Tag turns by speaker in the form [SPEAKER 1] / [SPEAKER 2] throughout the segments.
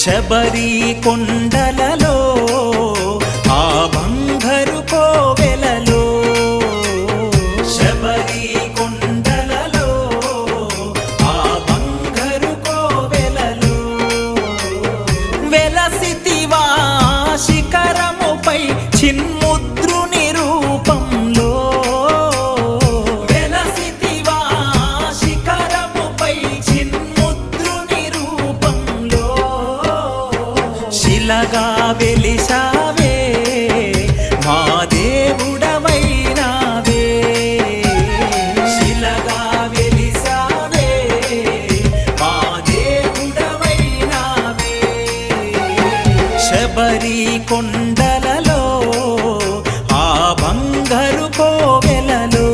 [SPEAKER 1] శబరి కొండలలో ఆ బంగారు కోవెలలో శబరి కొండలలో ఆ బంగారు కోవెలలో వెలసితివా శిఖరముపై చిన్ముద్రుని రూపంలో వెలసితివా శిఖరముపై చిన్ముద్రుని రూపంలో శిలగా వెలిసావే మా దేవుడవైనావే శిలగా వెలిసావే మా దేవుడవైనావే శబరి కొండలలో ఆ బంగారు కోవెలలో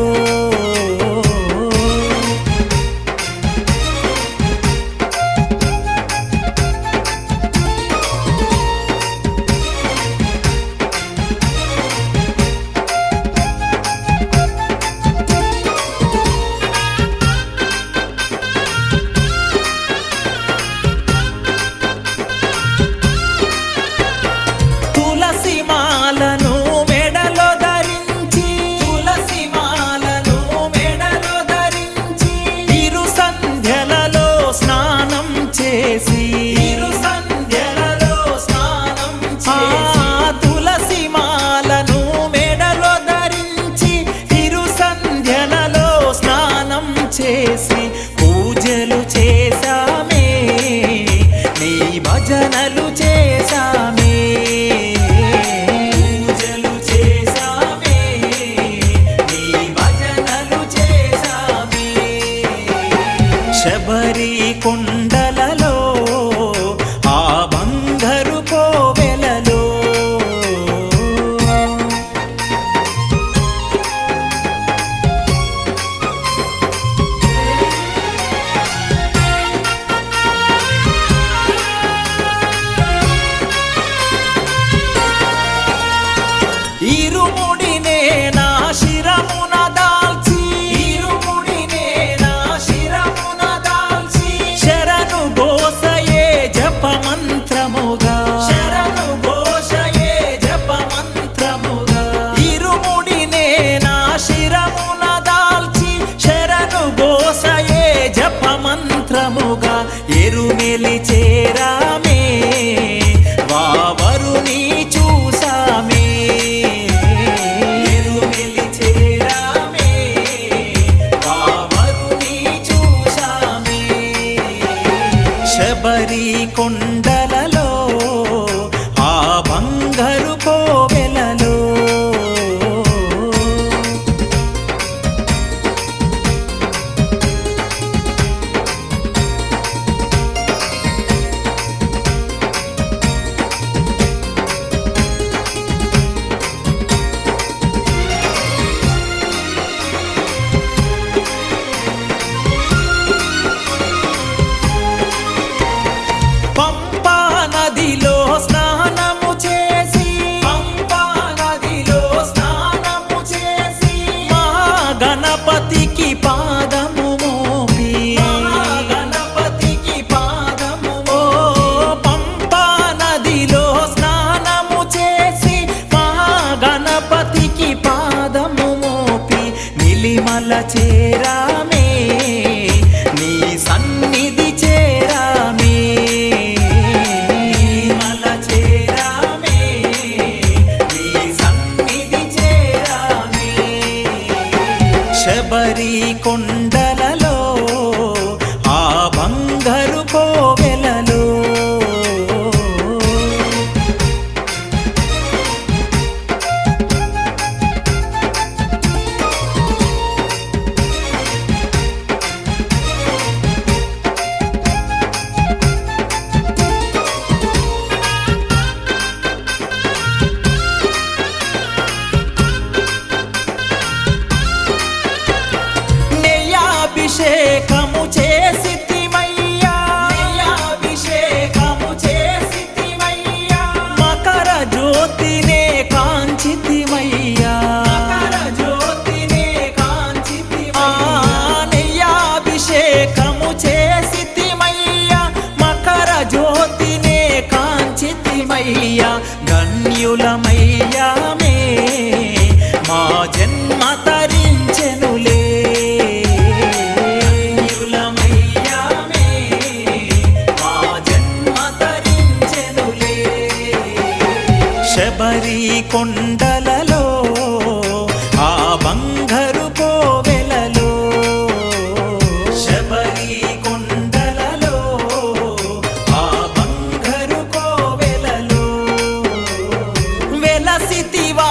[SPEAKER 1] తులసి మాలను మెడలో ధరించి తులసి మాలను మెడలో ధరించి ఇరు సంధ్యలలో స్నానం చేసి ఇరు సంధ్యలలో స్నానం చేసి తులసి మాలను మెడలో ధరించి ఇరు సంధ్యలలో స్నానం చేసి పూజలు చేశామే నీ భజనలు చేశామే పూజలు చేశామే నీ భజనలు చేశామే శబరి కొండలలో ఆ బంగారు కోవెలలో ఇరుముడినే నా శిరమున దాల్చి ఇరుముడినే నా శిరమున దాల్చి శరణు ఘోషయే జపమంత్రముగా శరణు ఘోషయే జపమంత్రముగా ఇరుముడినే నా శిరమున దాల్చి శరణు ఘోషయే జపమంత్రముగా ఎరుమెలి చేరామే వావరుని చూసామే ఎరుమెలి చేరామే వావరుని చూసామే శబరి కొండలలో ఆ బంగారు కోవెలలో పంపా ధన్యులమయ్యా ధన్యులమయ్యామే మా జన్మ తరించెనులే ధన్యులమయ్యామే మా జన్మ తరించెనులే శబరి కొండలలో ఆ బంగారు కోవెలలో శబరి కొండలలో ఆ బంగారు కోవెలలో వెలసితివా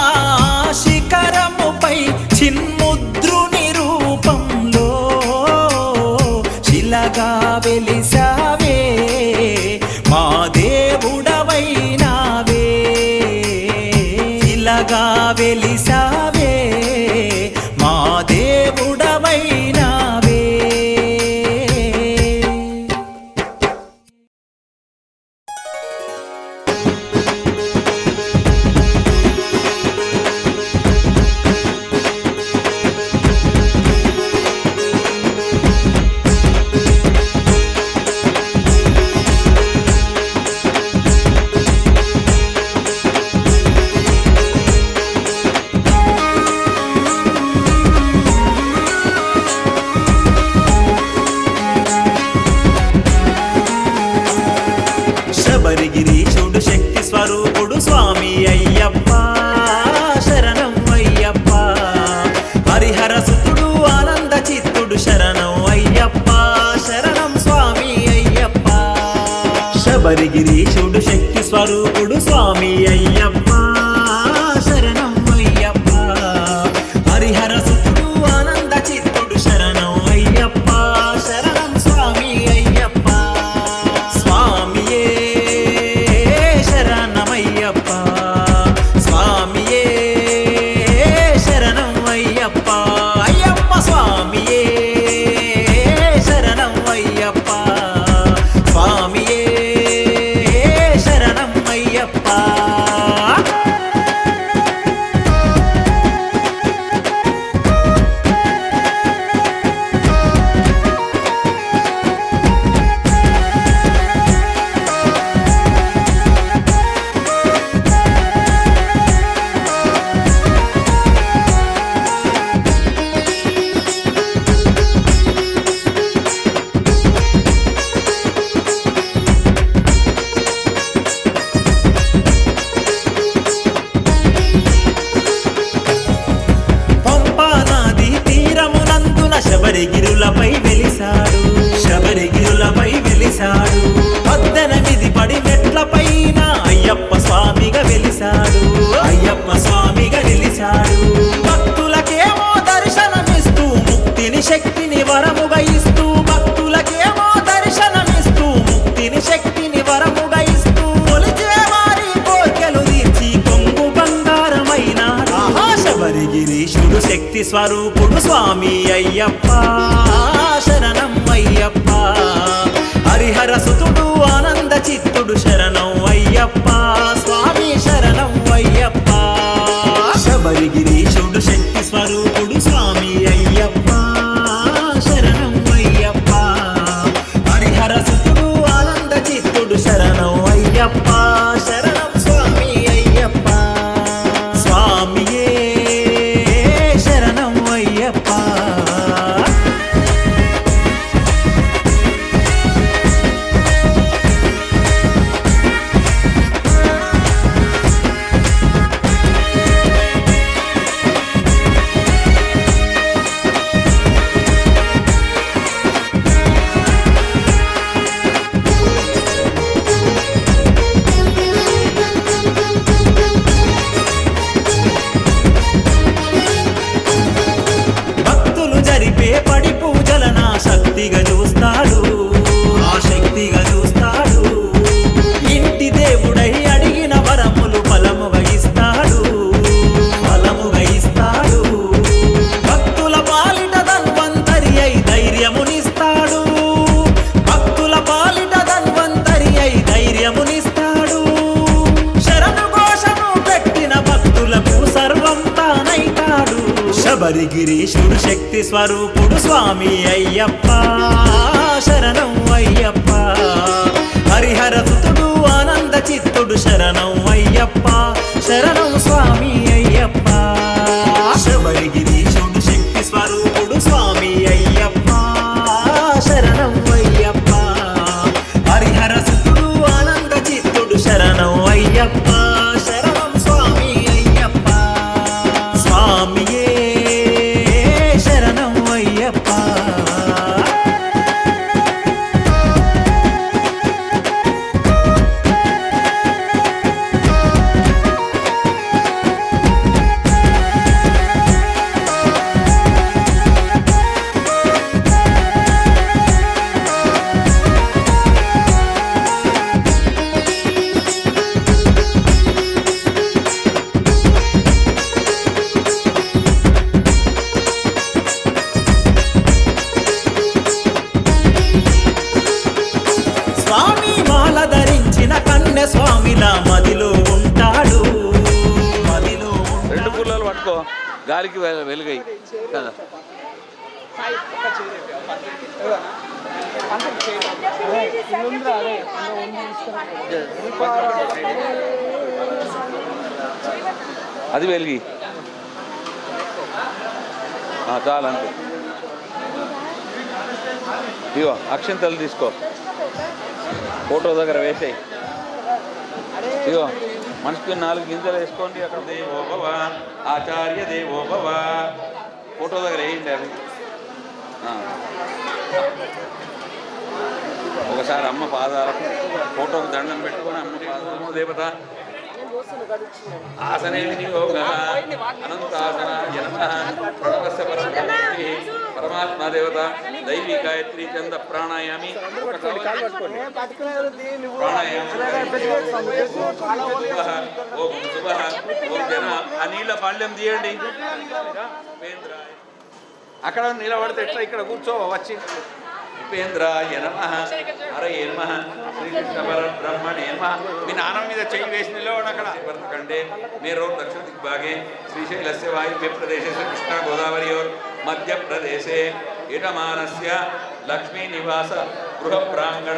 [SPEAKER 1] శిఖరముపై చిన్ముద్రుని రూపంలో శిలగా వెలిసావే మా దేవుడవైనావే శిలగా వెలిసావే మా దేవుడవైనావే శబరిగిరీశుడు శక్తి స్వరూపుడు స్వామి అయ్యప్ప శరణం అయ్యప్ప హరిహర సుతుడు ఆనంద చిత్తుడు శరణం అయ్యప్ప శరణం స్వామి అయ్యప్ప శబరిగిరీశుడు శక్తి స్వరూపుడు స్వామి అయ్యప్ప శరణం అయ్యప్ప హరిహర సుతుడు ఆనంద చిత్తుడు శరణం అయ్యప్ప శరణం స్వామి అయ్యప్ప స్వామియే శరణమయ్యప్ప స్వామియే శరణం అయ్యప్ప అయ్యప్ప స్వామియే శరణం అయ్యప్ప స్వామియే శరణం అయ్యప్ప శబరిగిరులపై వెలిసాడు శబరిగిరులపై వెలిసాడు 18 పడి మెట్లపైన అయ్యప్ప స్వామిగా వెలిసాడు అయ్యప్ప స్వామిగా వెలిసాడు భక్తులకేమో దర్శనమిస్తూ ముక్తిని శక్తిని వరముగా ఇస్తూ భక్తులకేమో దర్శనమిస్తూ ముక్తిని శక్తిని వరముగా ఇస్తూ కొలిచే వారి కోర్కెలు తీర్చి కొంగు బంగారమైన శబరిగిరీశుడు శక్తి స్వరూపుడు స్వామి అయ్యప్ప శరణం అయ్యప్ప హరిహర సుతుడు ఆనంద చిత్తుడు శరణం అయ్యప్ప స్వామి శరణం అయ్యప్ప శబరిగిరీశుడు శక్తి స్వరూపుడు స్వామి అయ్యప్ప శరణం అయ్యప్ప హరిహర సుతుడు ఆనంద చిత్తుడు శరణం అయ్యప్ప శరణం స్వామి అయ్యప్ప స్వామియే శరణం అయ్యప్ప పడి పూజల నా శక్తిగా చూస్తాడు ఆ శక్తిగా చూస్తాడు ఇంటి దేవుడై అడిగిన వరములు ఫలముగా ఇస్తాడు ఫలముగా ఇస్తాడు భక్తుల పాలిట ధన్వంతరి అయి ధైర్యమునిస్తాడు భక్తుల పాలిట ధన్వంతరి అయి ధైర్యమునిస్తాడు శరణు ఘోషను పెట్టిన భక్తులకు సర్వం తానైతాడు శబరిగిరీశుడు శక్తి స్వరూపుడు స్వామి అయ్యప్ప శరణం అయ్యప్ప హరిహర సుతుడు ఆనంద చిత్తుడు చిత్తుడు శరణం అయ్యప్ప శరణం స్వామి అయ్యప్ప శబరిగిరీశుడు శక్తి స్వరూపుడు స్వామి అయ్యప్ప శరణం అయ్యప్ప హరిహర సుతుడు ఆనంద చిత్తుడు శరణం అయ్యప్ప శరణం స్వామి అయ్యప్ప స్వామియే శరణం అయ్యప్ప స్వామి మాల ధరించిన కన్య స్వామిలా మదిలో ఉంటాడు మదిలో
[SPEAKER 2] రెండు పుల్లలు పట్టుకో గాలికి వెలుగాయి కదా. అది వెలిగి చాలంటే ఇగో అక్షంతలు తీసుకో ఫోటో దగ్గర వేసాయి. ఇగో మనసుకి 4 గింజలు వేసుకోండి. అక్కడ దేవోభవ ఆచార్య దేవోభవ ఫోటో దగ్గర వేయండి. అవి ఒకసారి అమ్మ పాదాలకు ఫోటోకి దండం పెట్టుకొని అమ్మ పాదాలు దేవత ఆసనే అనంతాసన జనమ ప్రణవస్య పరమేశ్వరి పరమాత్మ దేవత దైవీ గాయత్రి చంద ప్రాణాయామి ఓం శుభ ఓం జన అనిల పాళ్యం తీయండి. అక్కడ నిలబడితే ఎట్లా ఇక్కడ కూర్చో వచ్చి ఉపేంద్రాయ నమః హరయే నమః శ్రీకృష్ణ పరబ్రహ్మణే నమః. మీ నాన్న మీద చెయ్యి వేసి నిలబడి అక్కడ భరతఖండే మేరో దక్షిణ దిగ్భాగే శ్రీశైలస్య వాయువ్య ప్రదేశే కృష్ణా గోదావరి और मध्य प्रदेशे यजमानस्य लक्ष्मी निवास गृह प्रांगण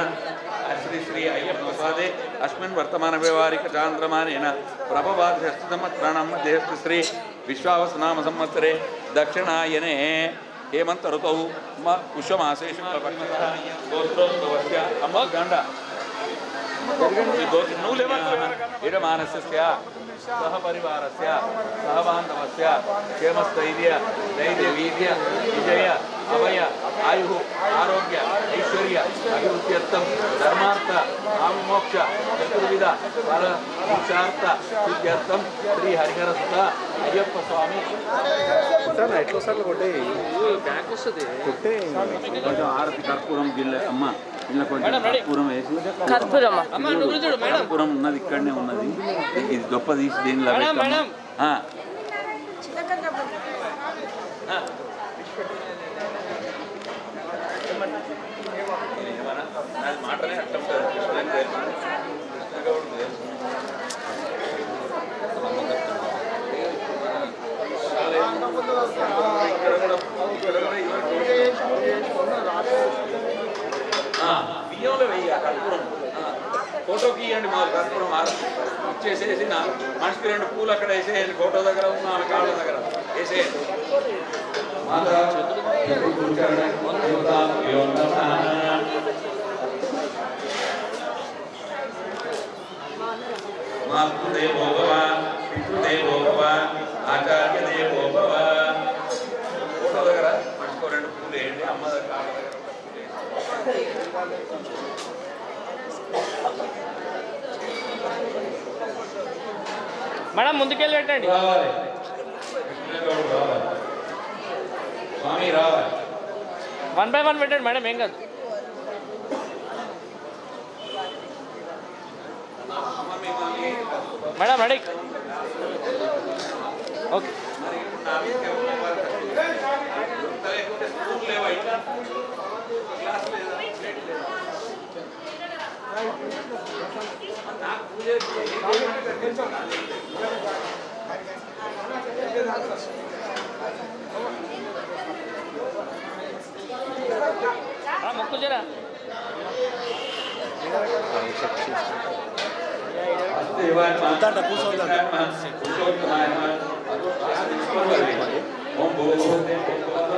[SPEAKER 2] श्री श्री अय्यप्प प्रसादे अस्मिन् वर्तमान व्यवहारिक चांद्रमानेन प्रभवाद्यस्तमत्राणां मध्ये श्री विश्वावस नाम संवत्सरे दक्षिणायने हेमंत ऋतौ पुष्यमासे शुक्लपक्षतः गोत्रोद्भवस्य अमगण्ड यजमानस्य सह परिवारस्य सह बान्धवस्य क्षेमस्थैर्य धैर्य वीर्य विजय अभय आयु आरोग्य ऐश्वर्य अभिवृद्ध्यर्थं धर्मार्थ काममोक्ष चतुर्विध फल पुरुषार्थ सिद्ध्यर्थं श्री हरिहरसुत अय्यप्प स्वामी ఎట్లా సార్లు కొట్టే బ్యాక్ వస్తుంది కొట్టే కొంచెం ఆరతి కర్పూరం గిల్ల అమ్మ ఇలా కొంచెం కర్పూరం వేసి కర్పూరం ఉన్నది ఇక్కడనే ఉన్నది. ఇది గొప్ప తీసి దీనిలో మాటనే అట్లా బియ్యంలో వెయ్యి కర్పూరం ఫోటోకి ఇవ్వండి. మా కర్పూరం ఇచ్చేసేసి మనిషికి 2 పూలు అక్కడ వేసేయండి. ఫోటో దగ్గర ఉన్న ఆమె కాళ్ళ దగ్గర వేసేయండి. మాతృదేవో భవ పితృదేవో భవ ఆచార్య దేవో భవ ఫోటో దగ్గర మనిషికి 2 పూలు వేయండి. అమ్మ దగ్గర కాళ్ళ దగ్గర
[SPEAKER 3] మేడం ముందుకెళ్ళి పెట్టండి.
[SPEAKER 2] స్వామి రావాలి
[SPEAKER 3] 1 by 1 పెట్టండి మేడం, ఏం కాదు. Madam ready okay. మొక్కు జరా
[SPEAKER 2] వాసుదేవాయ ओम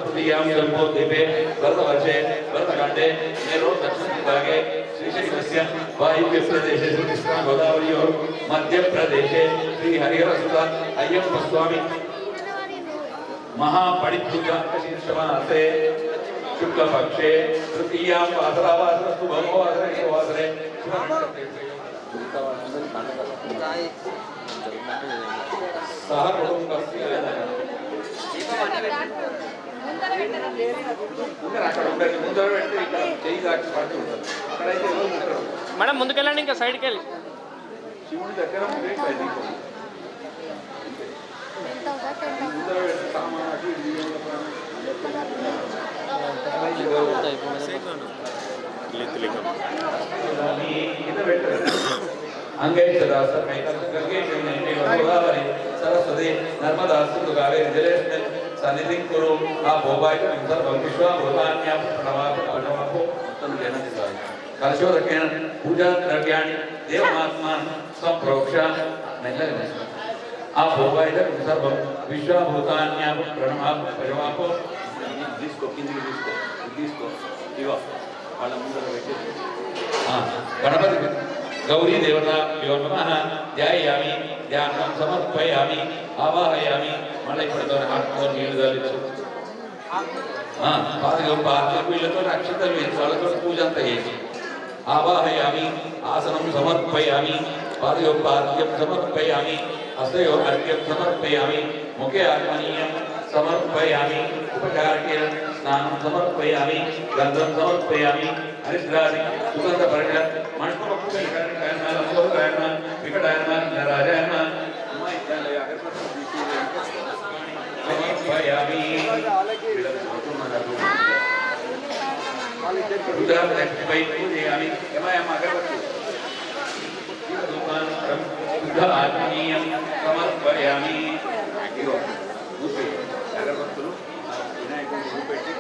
[SPEAKER 2] भूयाम जम्बो द्वीपे भरतवर्षे भरतखंडे मेरो दक्षिण विभागे श्रीशैलस्य वायव्य प्रदेशे कृष्णा गोदावरीयोः मध्य प्रदेशे श्री हरिहरसुत अय्यप्प स्वामी महापणितुर्गाशीर्षमासे शुक्लपक्षे तृतीयां वासरावासरस्तु भगवासरे वासरे सह कुटुंबस्य
[SPEAKER 3] మేడం ముందుకెళ్ళండి ఇంకా సైడ్కి వెళ్ళి
[SPEAKER 2] శివుడి దగ్గర अंगे सदा गंगे गोदावरी सरस्वती नर्मदा सिंधु कावेरी जलेस्मिन् सन्निधिं कुरु आ भोगाय सर्वं विश्वभूतान्यां प्रणवापो तन्नेनदिसाय कलशोदकेन पूजा द्रव्याणि देवमात्मानं संप्रोक्ष्य नैलगने आ भोगाय सर्वं विश्वभूतान्यां प्रणवापो दिस्को इवा వాళ్ళ ముందర పెట్టి గణపతి गौरी देवता नमः ध्यायामि ध्यानं समर्पयामि आवाहयामि मళ్ళీ ఇప్పుడు హార్ట్తో నీళ్లు తల్లించు పాదకులతో అక్షతలు వేసి వాళ్ళతో పూజ అంతా చేసి ఆవాహయామి ఆసనం సమర్పయామి పాదయోపాద్యం సమర్పయామి హస్తయో అర్ఘ్యం సమర్పయామి ముఖే ఆత్మనీయం समर्पयामि उपचारकेन स्नानं समर्पयामि गन्धं समर्पयामि हरिद्रादि सुगन्ध परिमल मणिपुरपुष्करायण विकटायण नराजायण समर्पयामि पूजापि पूजयामि यमयम अगरबत्ति बुद्धात्मीयं समर्पयामि अगरबत्तुलु विनायकुनि रूपेट्टि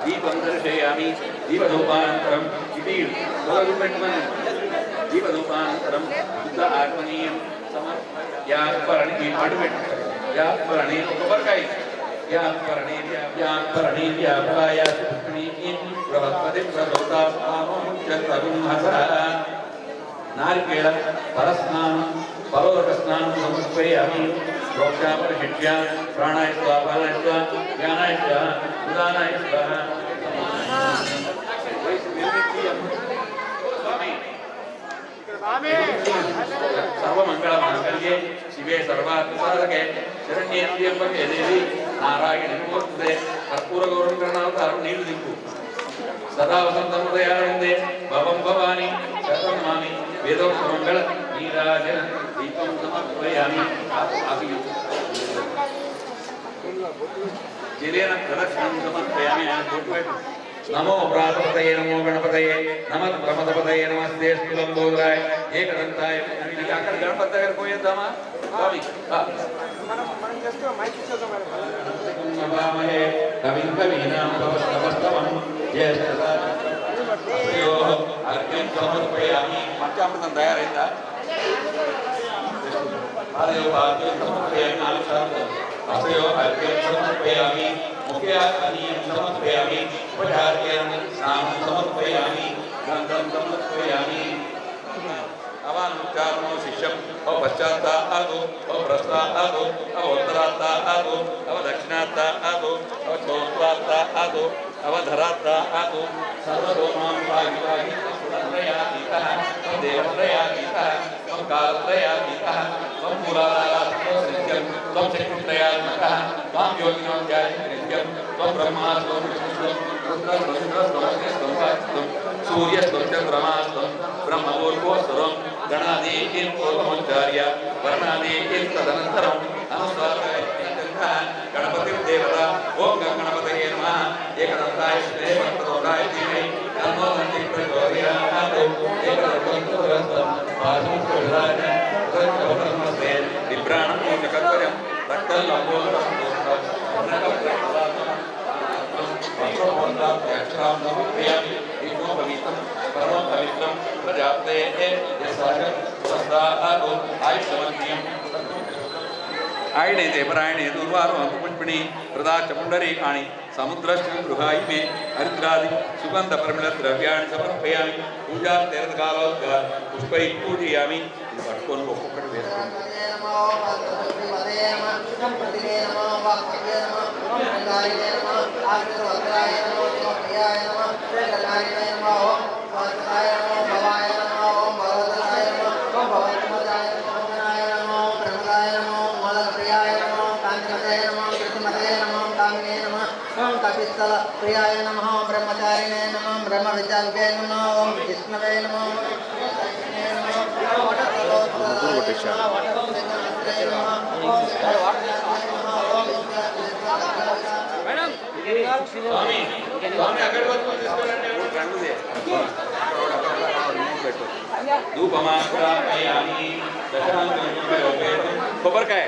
[SPEAKER 2] दीपं दर्शयामि दीपधूपानन्तरं इति रूपेट्टि दीपधूपानन्तरं बुद्ध आत्मनीयं समर्पयामि यापरणे उपवर्गाय यापरणे व्यापराय पुष्कणी प्रवत्पदे प्रदोता पामोच्चतरुं हसः नारिकेल परस्नानं परोदकस्नानं समर्पयामि प्रोक्षापरिशिष्य प्राणाय स्वाहा पानाय स्वाहा ज्ञानाय स्वाहा उदानाय स्वाहा सर्वमंगलमांगल्ये शिवे सर्वार्थसाधके शरण्ये त्र्यंबके देवी नारायणी नमोस्तुते कर्पूरगौरं गणनाथं नीलु दिक्कु सदा वसन्तमुदयानन्दे भवं भवानी शतं मामि वेदोक्तमङ्गल नीराजन दीपं समर्पयामि जिलेन प्रदक्षिणं समर्पयामि नमो प्रातपतये नमो गणपतये नमः प्रमदपतये नमस्ते स्तुलंबोदराय एकदंताय अక్కడ గణపతి దగ్గర పోయేద్దామా స్వామి మనం చేస్తూ మైక్ ఇచ్చేద్దాం నమః కవిం కవీనాం భవస్తవస్తవం జ్యేష్ఠాయో అర్ఘ్యం సమర్పయామి పంచామృతం తయారైందా ఆదయో అర్ఘ్యం సమర్పయామి ఆలయ అర్ఘ్యం సమర్పయామి मुखे आत्मनीयं समर्पयामि उपचार्येण स्नानं समर्पयामि गन्धं समर्पयामि अवानुच्चारणो शिष्यम् अवपश्चात्तादो अवप्रस्थादो अवोत्तरात्तादो अवदक्षिणात्तादो अवचोत्तरात्तादो अवधरात्तादो सर्वतोमां भागिभागि सुरत्रयातीतः देवत्रयातीतः कालत्रयातीतः मूलाधारात्मकं त्वं चतुर्त्रयात्मकः त्वां योगिनो ध्यायन्त्यं त्वं ब्रह्मास्त्वं विष्णुस्त्वं रुद्रस्त्वं सूर्यस्त्वं चन्द्रमास्त्वं ब्रह्मपूर्वोत्तरं गणादीकिं पूर्वमुच्चार्य वर्णादीकिं तदनन्तरम् अनुस्वाराय गणपतिं देवता ॐ गणपतये नमः एकदन्ताय श्रीमन्तोदाय धीमहि तन्नो दन्ति प्रचोदयात् एकदन्तं सुरस्तं पादं प्रहलाद नमस्ते विभ्राणं मोचकर्पयं रक्तल्लम्बोदरं नमः परमो पवित्रं प्रजापते आयुष्मन्यं आयणे परायणे दुर्वारो पुष्पिणी प्रदाच पुण्डरीकाणि समुद्रश्च गृहायि मे हरिद्रादि सुगन्धपरिमलद्रव्याणि समर्पयामि पूजा तीर्थकालोद्गार पुष्पैः पूजयामि ఇది పట్టుకొని ఒక్కొక్కటి వేసుకోండి
[SPEAKER 4] कपिस्थल प्रियाय नमः ब्रह्मचारिणे नमः ब्रह्म विद्यालये नमः ओम विष्णवे नमः
[SPEAKER 3] మేడం
[SPEAKER 2] స్వామి స్వామి అగరబత్తులు తీసుకెళ్ళండి రంగుదే ధూపమాగ్రాపయామి కొబ్బరికాయ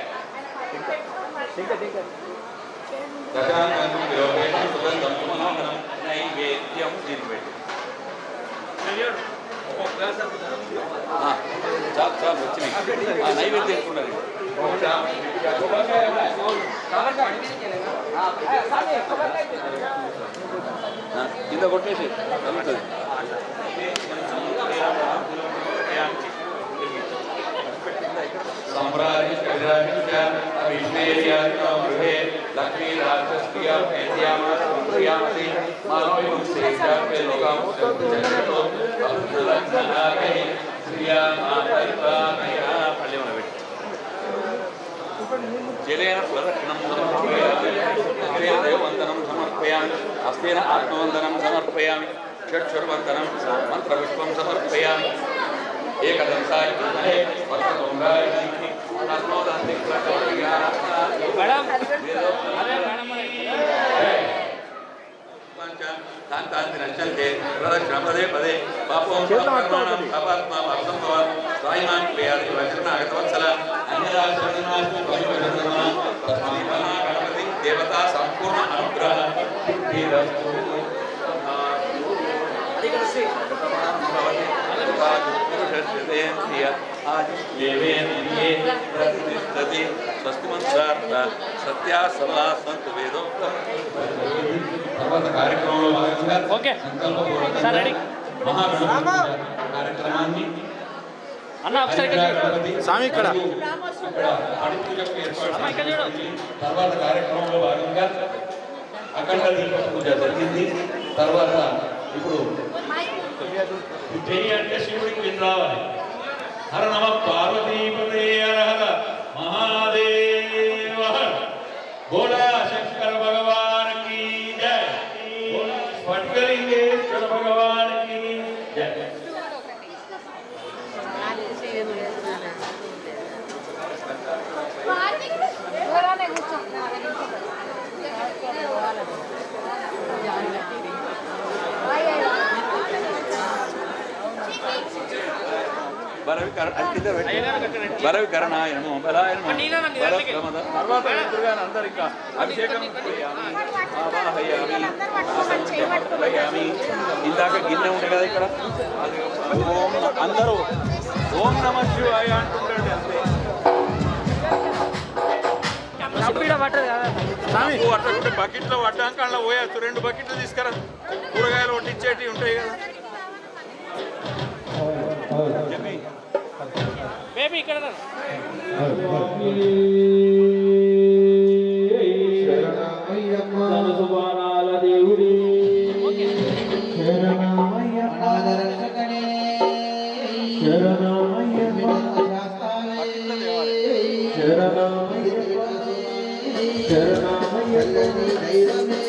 [SPEAKER 2] దశాంతం విలోకేతం సుగంధం మనోహరం నైవేద్యం దీన్ని పెట్టి చాలు చాలు వచ్చినాయి నైవేద్యం తీసుకున్నారు కింద కొట్టేసి జరుగుతుంది गृहे लक्ष्मी राजस्क्रियामसी जलेन प्रदक्षिणं समर्पयामि देववन्दनं समर्पयामि हस्तेन आत्मवन्दनं समर्पयामि षट्सुरवन्दनं मन्त्रपुष्पं समर्पयामि एकदंसाय वक्रतुण्डाय
[SPEAKER 3] మేడం
[SPEAKER 2] नश्यन्ते प्रदक्षिणं पदे पदे पापों पापात्मानं पापात्माम् अर्थं भवान् स्वायिमान् क्रियादि वचनागतवत्सल गणपति देवता सम्पूर्ण अनुग्रह स्वस्तिमंत्रार्थ सत्या सभा संत वेदोक्त కార్యక్రమంలో భాగంగా
[SPEAKER 3] ఓకే సార్ రెడీ
[SPEAKER 2] కార్యక్రమాన్ని
[SPEAKER 3] అన్న ఒకసారి
[SPEAKER 5] స్వామి ఇక్కడ
[SPEAKER 2] తర్వాత కార్యక్రమంలో భాగంగా అఖండ దీప పూజ జరిగింది. తర్వాత ఇప్పుడు జై అంటే శివుడికి విని రావాలి. హర నమ పార్వతీపతే హర హర మహాదేవ బోలా శంకర భగవాన్ की जय बोला स्फटिकलिंगेश्वर भगवान की जय. బలవికరణాయ నమో బలాయ నమో తర్వాత ఎదురుగా అందరు ఇంకా అభిషేకం ఆవాహయామి. ఇందాక గిన్నె ఉంది కదా ఇక్కడ అది ఓం అందరూ ఓం నమ శివాయ అంటుండండి అంతే. అట్లా బకెట్లో పడ్డాక అలా పోయచ్చు. 2 బకెట్లు తీసుకురా, కూరగాయలు వడ్డించేటివి ఉంటాయి కదా.
[SPEAKER 3] బేబీ ఇక్కడ
[SPEAKER 1] శరణమయ్యప్ప దేవుడి శరణమయ్యప్ప శరణమయ్యప్ప శరణమయ్యప్ప శరణమయ్యప్ప దైవమే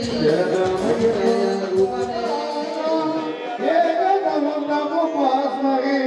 [SPEAKER 1] శరణమయ్యప్ప ఏకదమం నమో పాస్మగే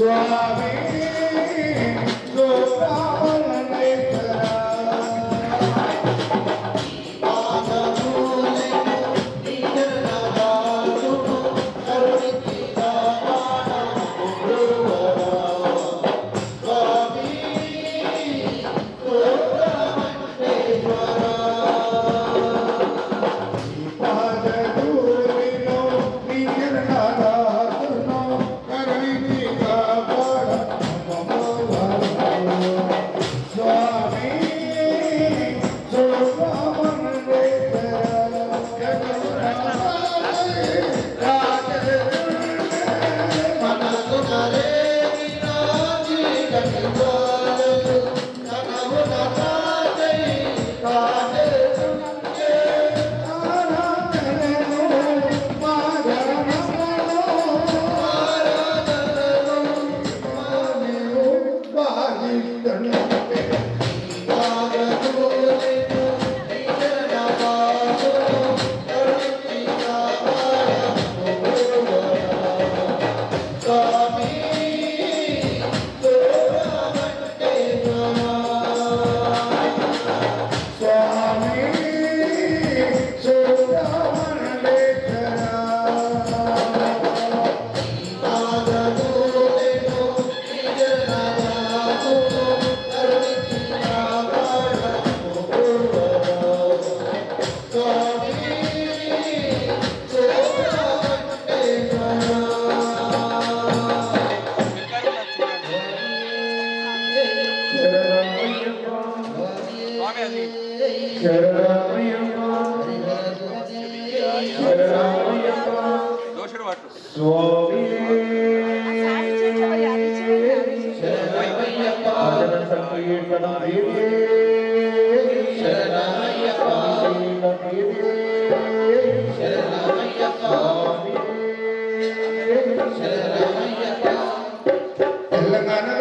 [SPEAKER 5] స్వామి
[SPEAKER 2] దోషుడు పట్టు
[SPEAKER 5] తెలంగాణ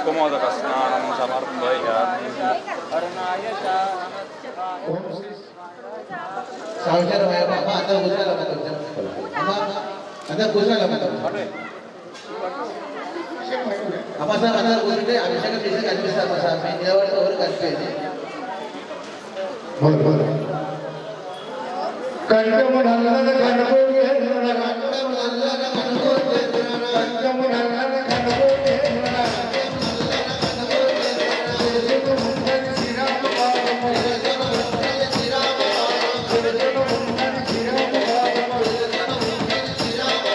[SPEAKER 2] కుంకుమోదక స్నానం సమర్పయామి.
[SPEAKER 4] అందరు కూర్చోాలి అమ్మ సార్ అందరు కూర్చుంటే అభిషేకం చేసి కనిపిస్తారు సార్ మేము నిలబడితే ఎవరు కనిపించేది
[SPEAKER 5] కంఠము నల్లన కనబోగే కంఠము నల్లన కనబోగే కంఠము నల్లన కనబోగే దేశము ముందని శ్రీరామ పాదము దేశము ముందని శ్రీరామ పాదము దేశము ముందని శ్రీరామ పాదము దేశము ముందని శ్రీరామ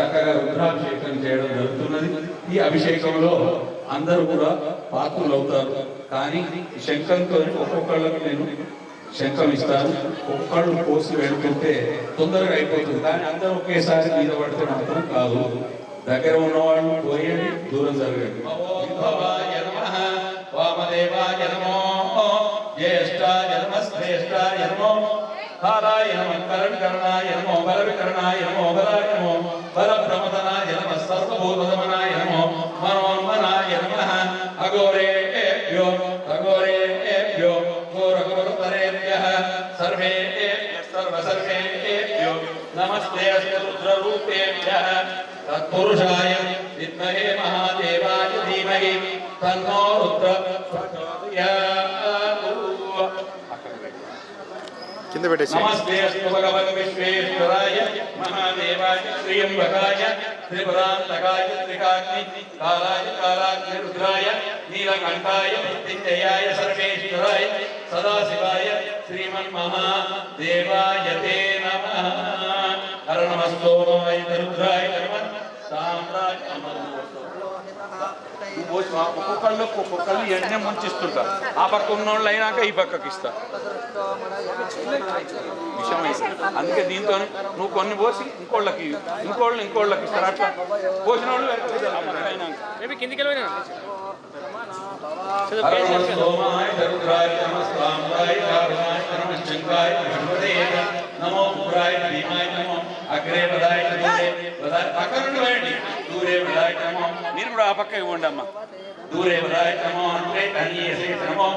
[SPEAKER 2] చక్కగా రుద్రాభిషేకం చేయడం జరుగుతున్నది. ఈ అభిషేకంలో అందరూ కూడా పాత్రలు అవుతారు. కానీ శంఖంతో ఒక్కొక్కళ్ళకి నేను శంఖం ఇస్తాను. ఒక్కొక్కళ్ళు కోసి వెళ్తుంటే తొందరగా అయిపోతుంది. కానీ అందరూ ఒకేసారి మీద పడితే మాత్రం కాదు. దగ్గర ఉన్నవాళ్ళు పోయండి, దూరం జరగండి. భవాయ నమః, వామదేవాయ నమో, జ్యేష్ఠాయ నమః, శ్రేష్ఠాయ నమో, హారాయ నమః, కరణాయ నమో, బలవికరణాయ నమో, బలాయ నమో, బలప్రమదనాయ నమః, సర్వభూతదమనాయ నమో, మనోన్మనాయ నమః, అఘోరేభ్యో అఘోరేభ్యో ఘోరఘోరతరేభ్యః సర్వేభ్యో నమస్తే అస్తు రుద్రరూపేభ్యః తత్పురుషాయ విద్మహే మహాదేవాయ ధీమహి తన్నో రుద్ర ప్రచోదయాత్.
[SPEAKER 6] కింద పెట్టేసి
[SPEAKER 2] నమస్తే అస్తు భగవన్ విశ్వేశ్వరాయ మహాదేవాయ శ్రీయంబకాయ త్రిపురాంతకాయ త్రికాగ్ని కాలాయ కాలాగ్ని రుద్రాయ నీలకంఠాయ మృత్యుంజయాయ సర్వేశ్వరాయ సదాశివాయ శ్రీమన్మహాదేవాయ తే నమః. హరణమస్తోమాయ రుద్రాయ నమః. సామ్రాజ్య ఒక్కొక్కళ్ళు ఒక్కొక్కళ్ళు ఎండనే ముంచిస్తుంటారు. ఆ పక్క ఉన్నోళ్ళు అయినాక ఈ పక్కకి ఇస్తా విషయం అయితే. అందుకే దీంతో నువ్వు కొన్ని పోసి ఇంకోళ్ళకి ఇస్తారు. అట్లా పోసిన వాళ్ళు
[SPEAKER 3] కిందికి వెళ్ళినా
[SPEAKER 2] నమో ఉగ్రాయ భీమాయ నమో అగ్రే వదాయ పక్కన దూరే వదాయ నమో. మీరు కూడా ఆ పక్క ఇవ్వండి అమ్మ. దూరే వదాయ నమో అంటే ధన్యేసే నమో.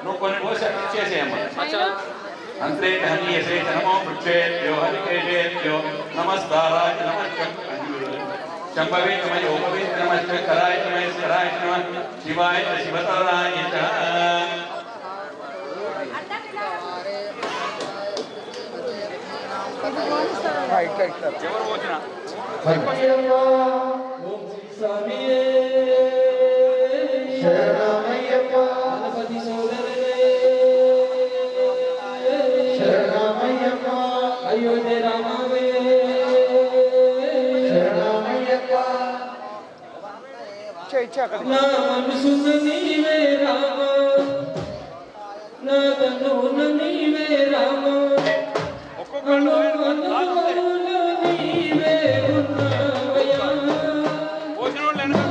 [SPEAKER 2] నువ్వు కొన్ని పోసి ఇచ్చేసేయమ్మ. అంతే ధన్యేసే నమో వృక్షేభ్యో హరికేశేభ్యో నమస్కారాయ నమః. శంభవే నమ యోగవే నమ శంకరాయ నమ శరాయ నమ శివాయ శివతరాయ చ. ఎవరు పోసినా
[SPEAKER 5] శరణమయ్యప్ప శరణమయ్యప్ప
[SPEAKER 3] అయోధ్య రామవే
[SPEAKER 5] శరణమయ్యప్ప
[SPEAKER 3] నా మనసున నీవే రామ, నా తనున నీవే రామ, ఒక్కొక్కళ్ళు నీవే ఉన్నావయ్యా.
[SPEAKER 2] పోసిన వాళ్ళు వెనక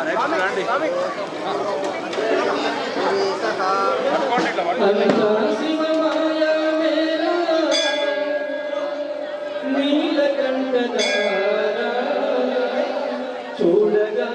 [SPEAKER 2] నెక్స్ట్ రండి.
[SPEAKER 3] అంతా శివమాయా మేరా నీలకంఠధారా చూడగా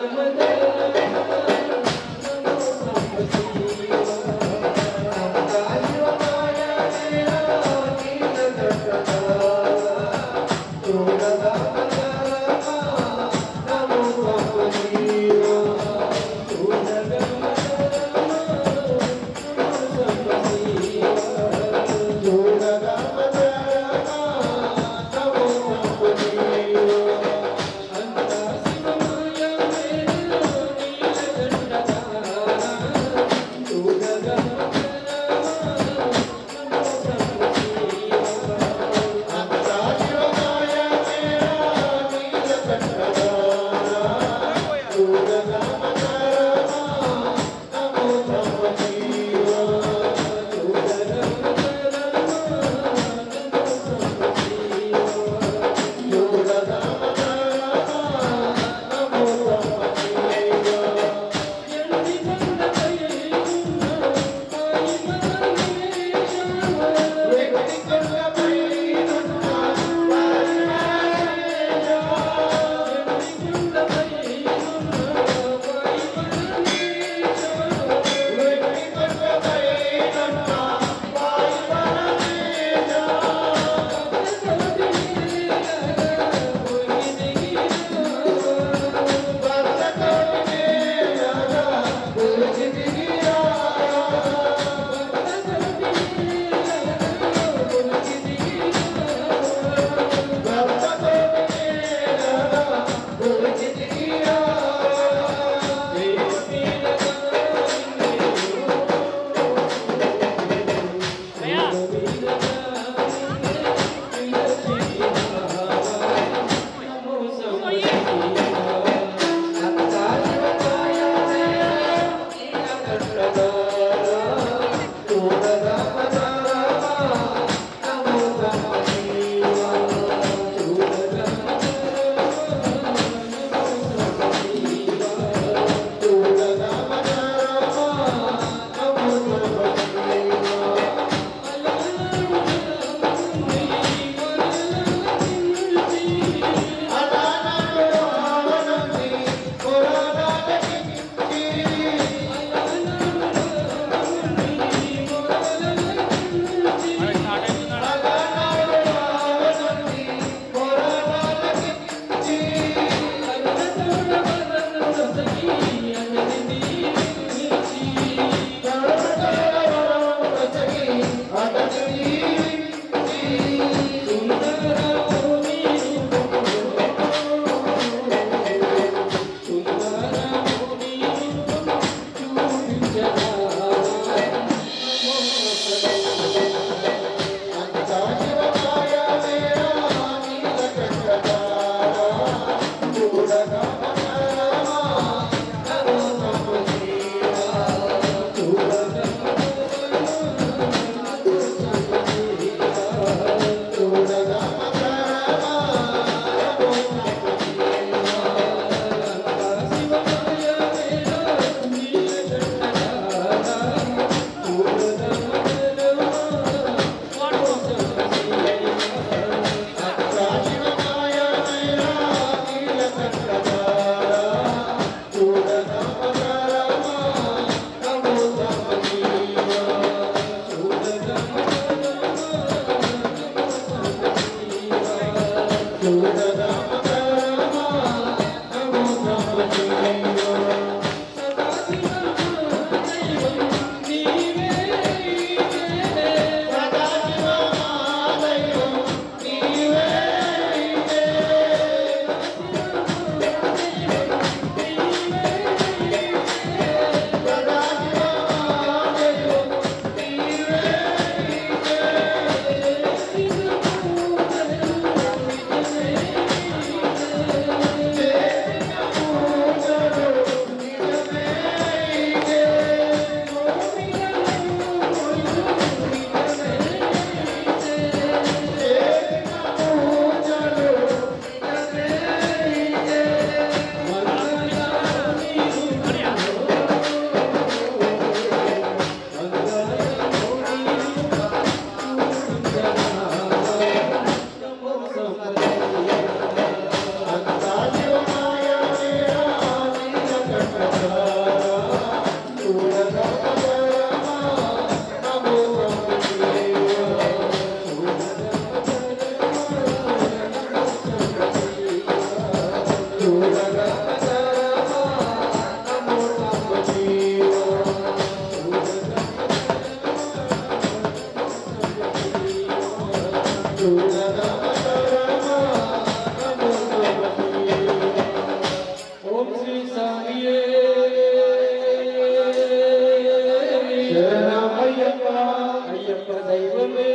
[SPEAKER 3] దైవమే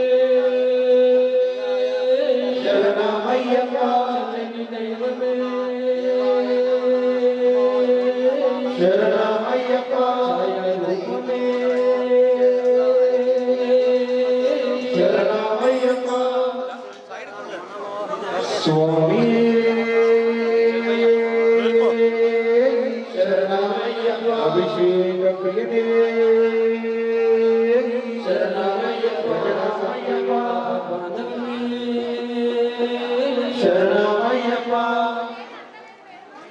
[SPEAKER 5] శరణమయ్యప్ప
[SPEAKER 3] దైవమే
[SPEAKER 5] శరణమయ్యప్ప
[SPEAKER 3] రూపమే
[SPEAKER 5] శరణమయ్యప్ప స్వామి శరణమయ్యప్ప అభిషేక ప్రియనే శరణమయ్యప్ప శరణమయ్యప్ప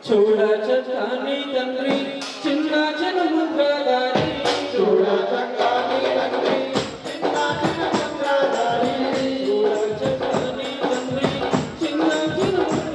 [SPEAKER 3] చూడ చక్కని తండ్రి చిన్న జనముద్రదారి
[SPEAKER 5] చూడ చక్కని తండ్రి చిన్న చిన్న చక్రధారి
[SPEAKER 3] చూడ చక్కని తండ్రి చిన్న జనముద్రదారి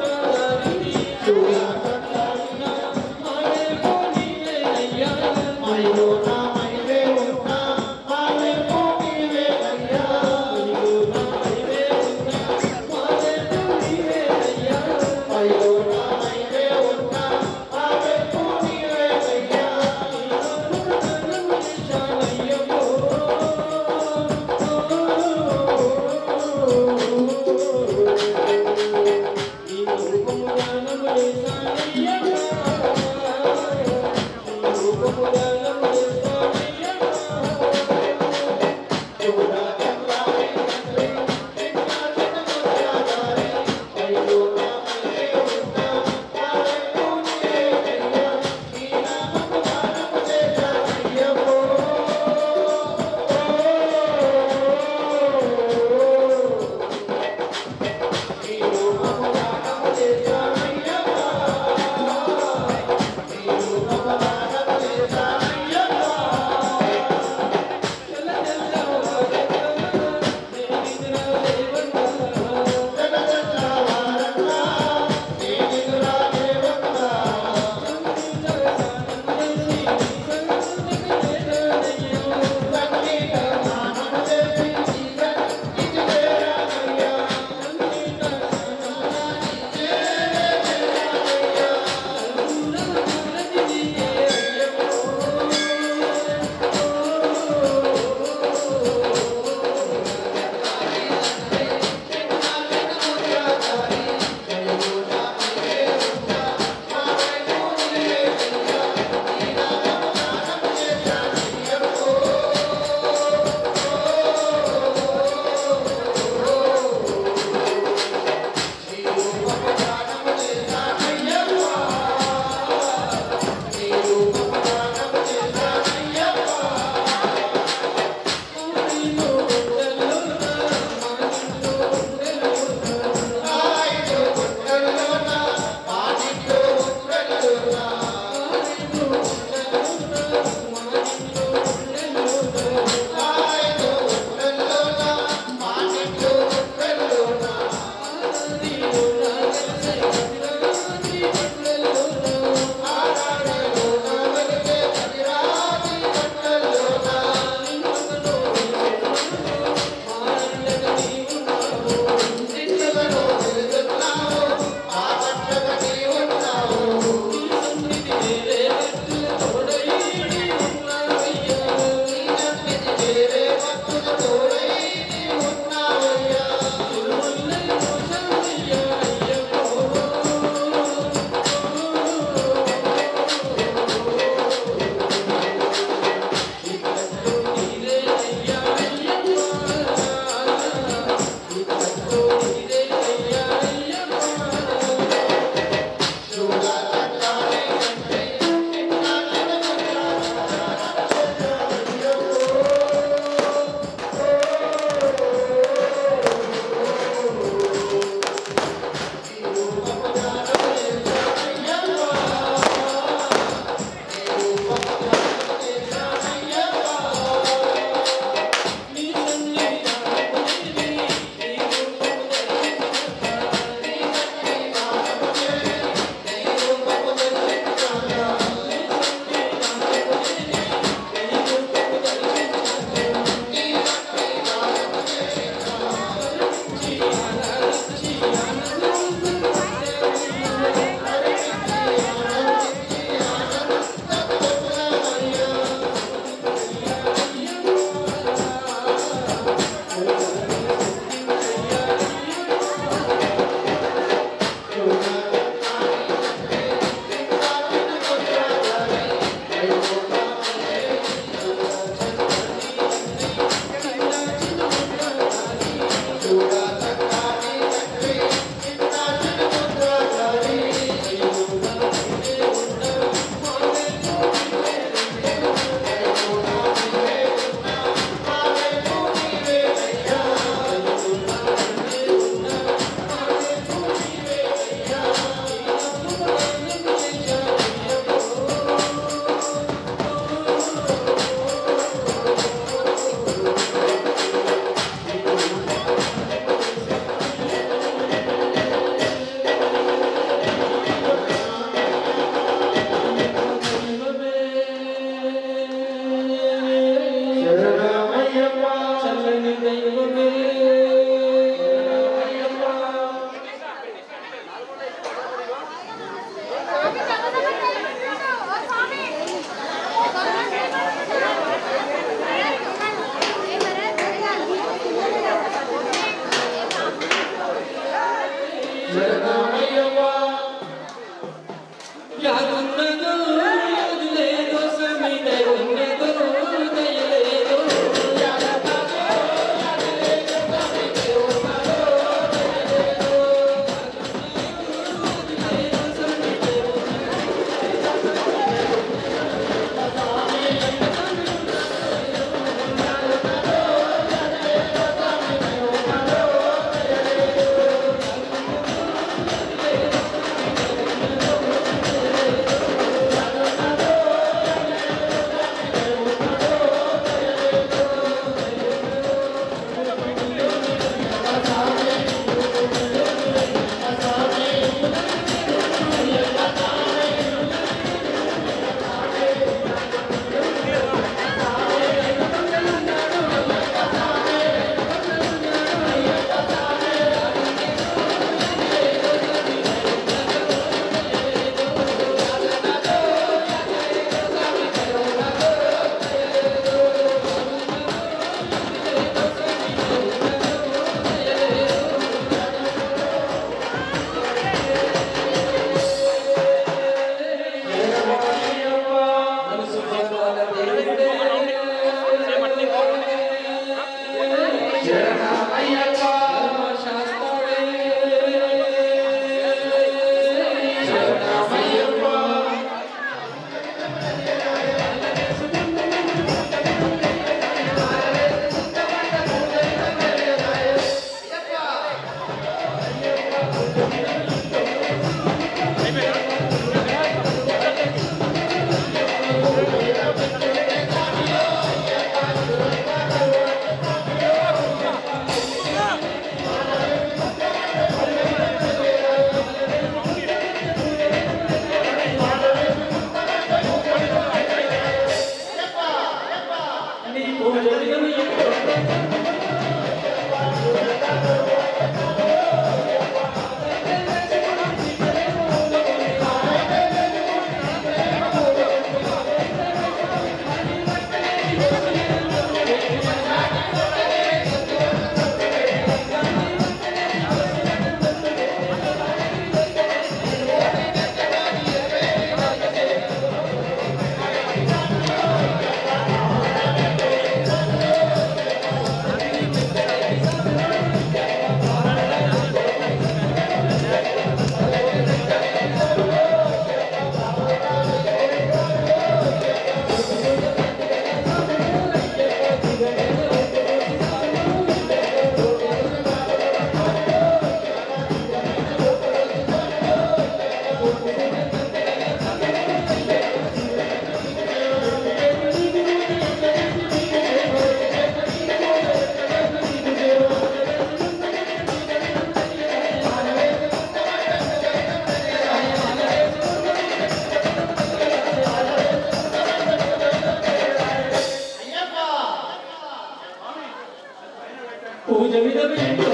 [SPEAKER 3] పూజ విధమేంటో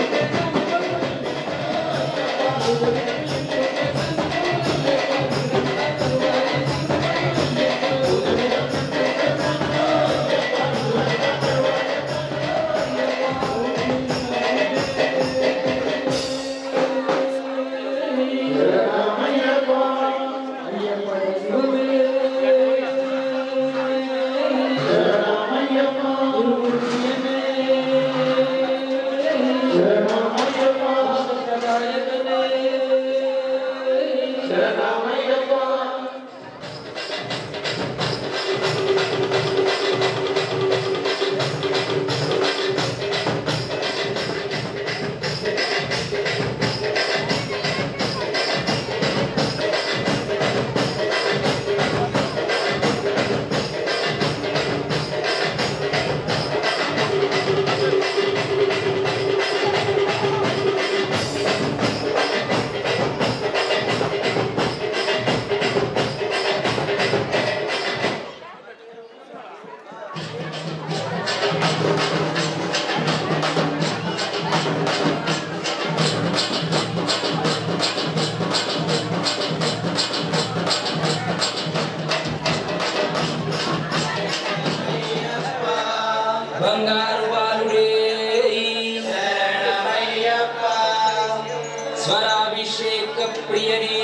[SPEAKER 6] బంగారు బాలుడే శరణమయ్యప్ప స్వరాభిషేక ప్రియనే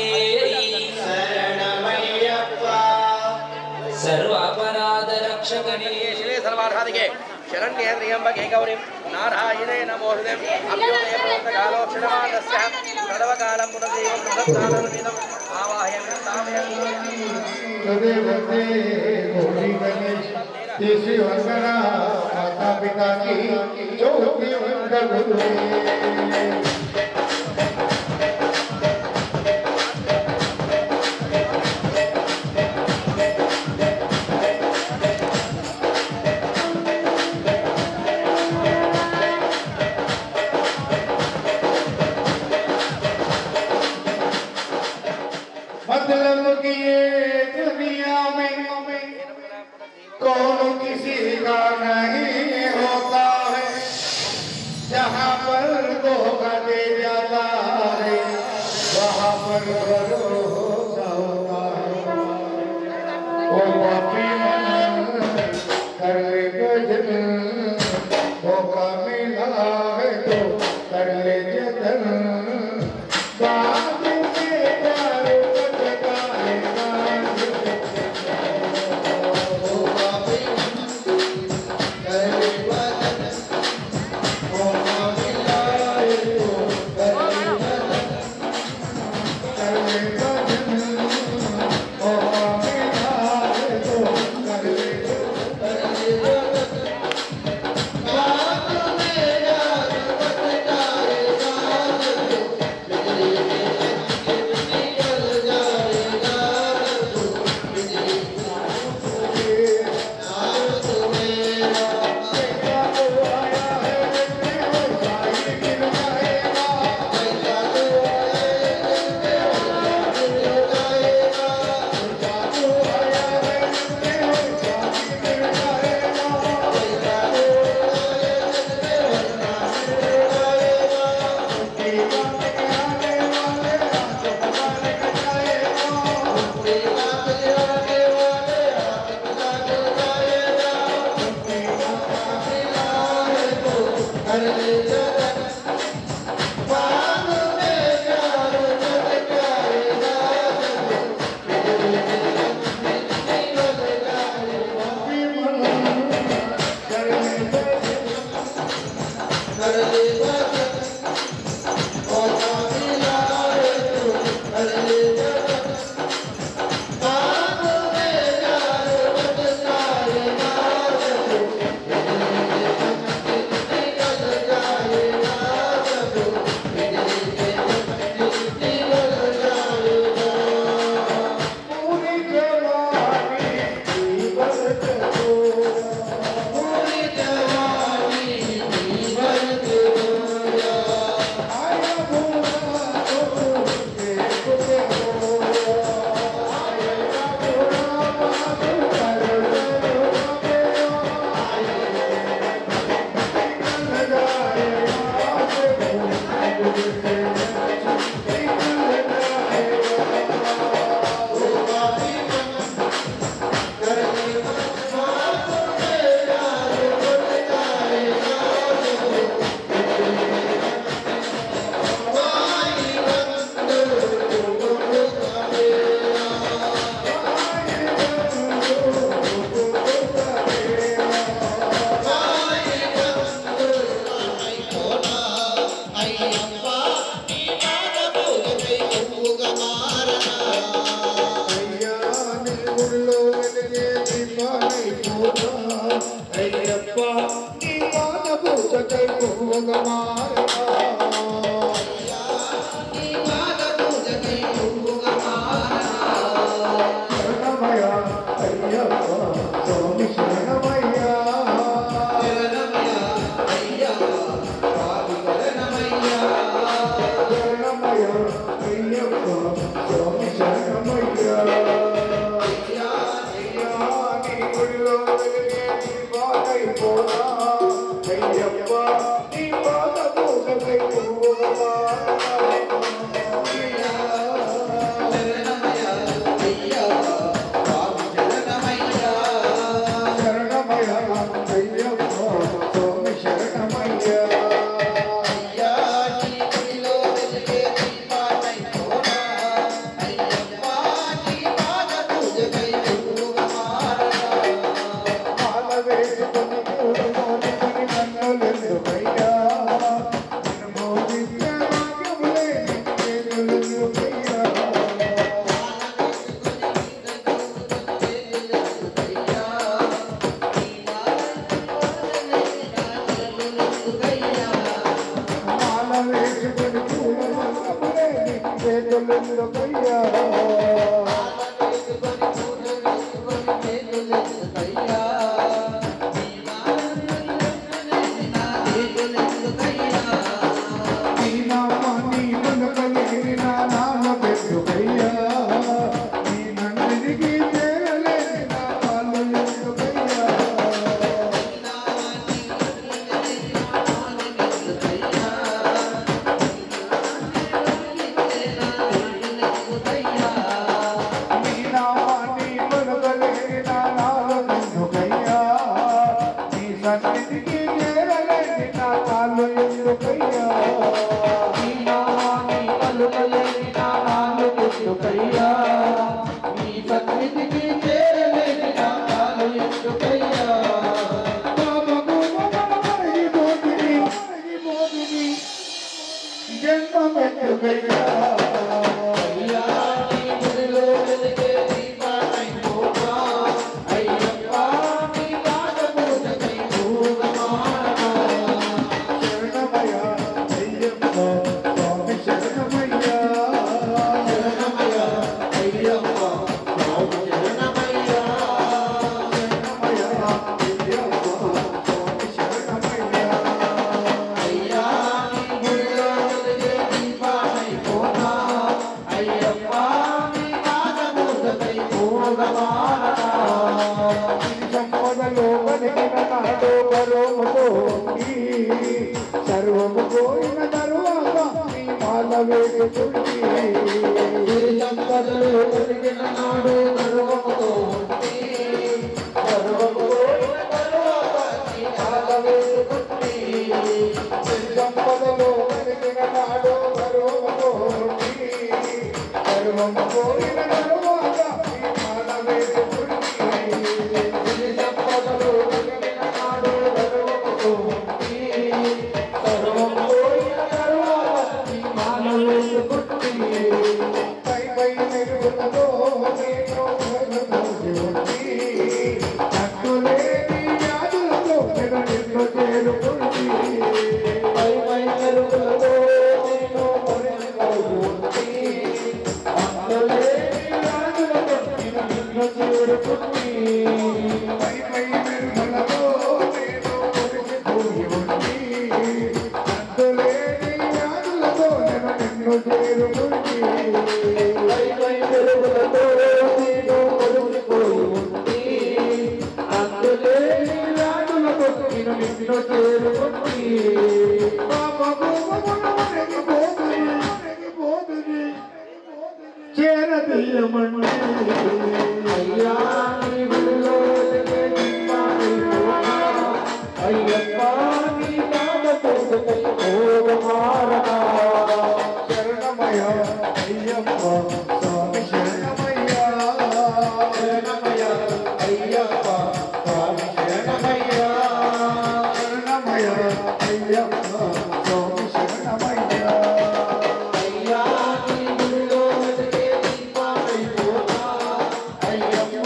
[SPEAKER 6] శరణమయ్యప్ప సర్వాపరాధ రక్షకనే
[SPEAKER 7] శ్రీ సర్వార్థాదికే శరణ్యే త్ర్యంబకే గౌరీం నారాయణే నమోస్తుతే అభ్యోదయ ప్రవర్తకాలోక్షణమానస్య సర్వకాలం పునర్దేవం ప్రదత్తానమిదం ఆవాహయామి తామయామి
[SPEAKER 5] हृदय वंदे गौरी गणेश तीसरी वंदना माता पिता की चौथी वंदना गुरु मतलब कि ये दुनिया में कौन किसी का नहीं होता है जहाँ पर धोखा दे जाता है वहाँ पर भरोसा होता है ओ पापी मन कर ले भजन धोखा मिला है तो कर ले जतन बाद में प्यारे बचकाए సర్వము నిన్ను చేరుకుంది చేరదీయమండి అయ్యా నీ గుడిలోకి దింపాలైపోతా అయ్యప్ప నీ నామకోసమై ఓమారనా శరణమయ అయ్యప్ప స్వామి శరణమయ్య శరణమయ అయ్యప్ప స్వామి శరణమయ్య శరణమయ అయ్యప్ప స్వామి శరణమయ్య అయ్యా నీ గుడిలోకి దీపాలైపోతా అయ్యప్ప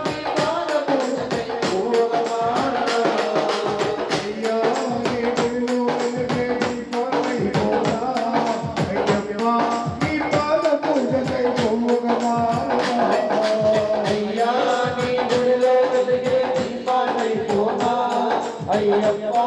[SPEAKER 5] నీ నామకోసమై ఓమారనా అయ్యా నీ గుడిలోకి దీపాలైపోతా అయ్యప్ప నీ పాద పూజకై భోగమారనా అయ్యా నీ గుడిలో వెలిగే దీపాలైపోతా అయ్యప్ప